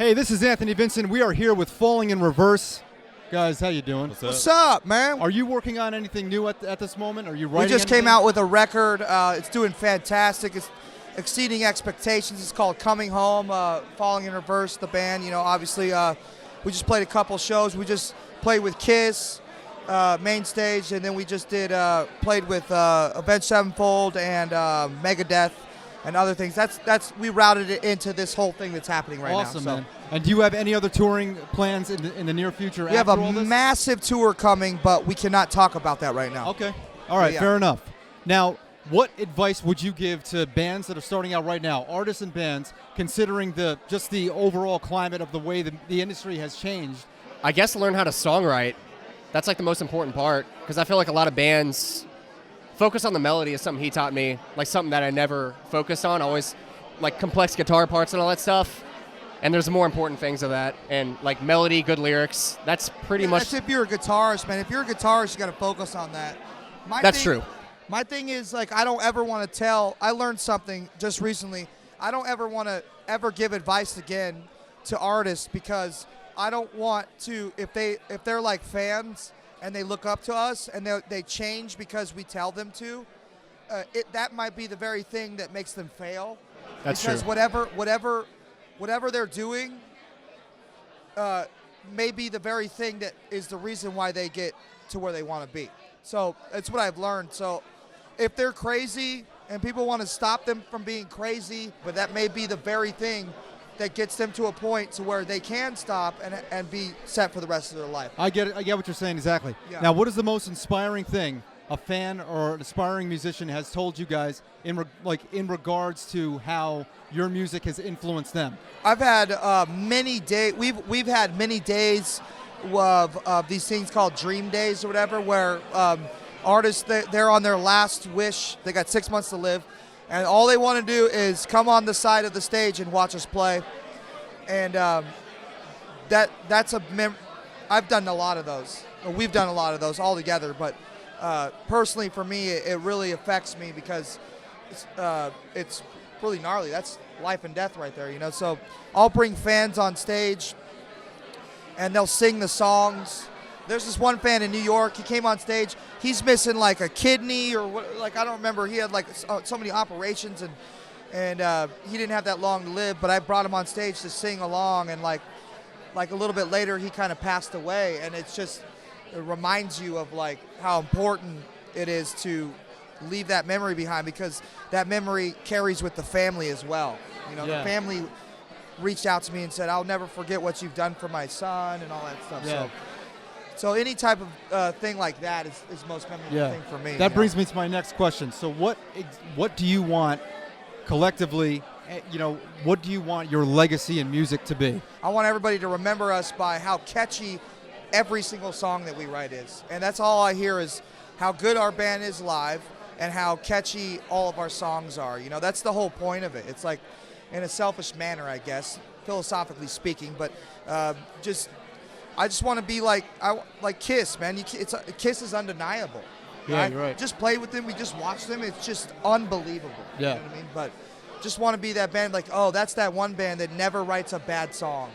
Hey, this is Anthony Vincent. We are here with Falling in Reverse. Guys, how you doing? What's up, man? Are you working on anything new at this moment? Are you writing We just anything? came out with a record. It's doing fantastic. It's exceeding expectations. It's called Coming Home, Falling in Reverse, the band. You know, obviously, we just played a couple shows. We just played with Kiss, main stage, and then we just played with Avenged Sevenfold and Megadeth and other things. We routed it into this whole thing that's happening right now. Awesome, man. And do you have any other touring plans in the near future? We have a massive tour coming, but we cannot talk about that right now. Okay. All right, fair enough. Now, what advice would you give to bands that are starting out right now, artists and bands, considering just the overall climate of the way the industry has changed? I guess learn how to songwrite. That's like the most important part, because I feel like a lot of bands focus on the melody is something he taught me, like something that I never focused on, always like complex guitar parts and all that stuff. And there's more important things of that, and like melody, good lyrics. That's pretty much. That's if you're a guitarist, man. If you're a guitarist, you got to focus on that. That's true. My thing is, like, I don't ever want to tell. I learned something just recently. I don't ever want to ever give advice again to artists, because I don't want to. If they're like fans and they look up to us and they change because we tell them to, that might be the very thing that makes them fail. That's because true. whatever they're doing may be the very thing that is the reason why they get to where they want to be. So it's what I've learned. So if they're crazy and people want to stop them from being crazy, but that may be the very thing that gets them to a point to where they can stop and be set for the rest of their life. I get it. I get what you're saying exactly. Yeah. Now, what is the most inspiring thing a fan or an aspiring musician has told you guys in regards to how your music has influenced them? I've had many days. We've had many days of these things called dream days or whatever, where artists, they're on their last wish. They got 6 months to live, and all they want to do is come on the side of the stage and watch us play. And I've done a lot of those. We've done a lot of those all together, but personally for me, it really affects me, because it's really gnarly. That's life and death right there, you know. So I'll bring fans on stage and they'll sing the songs. There's this one fan in New York. He came on stage. He's missing like a kidney or what, like, I don't remember. He had like so many operations, and he didn't have that long to live. But I brought him on stage to sing along, and like a little bit later, he kind of passed away. And it reminds you of like how important it is to leave that memory behind, because that memory carries with the family as well. You know, the family reached out to me and said, "I'll never forget what you've done for my son," and all that stuff. Yeah. So any type of thing like that is the most memorable thing for me. That brings me to my next question. So what do you want collectively, what do you want your legacy in music to be? I want everybody to remember us by how catchy every single song that we write is. And that's all I hear, is how good our band is live and how catchy all of our songs are. You know, that's the whole point of it. It's like, in a selfish manner, I guess, philosophically speaking, but I just want to be like Kiss, man. Kiss is undeniable. Yeah, right? You're right. Just play with them. We just watch them. It's just unbelievable. Yeah. You know what I mean? But just want to be that band, like, oh, that's that one band that never writes a bad song.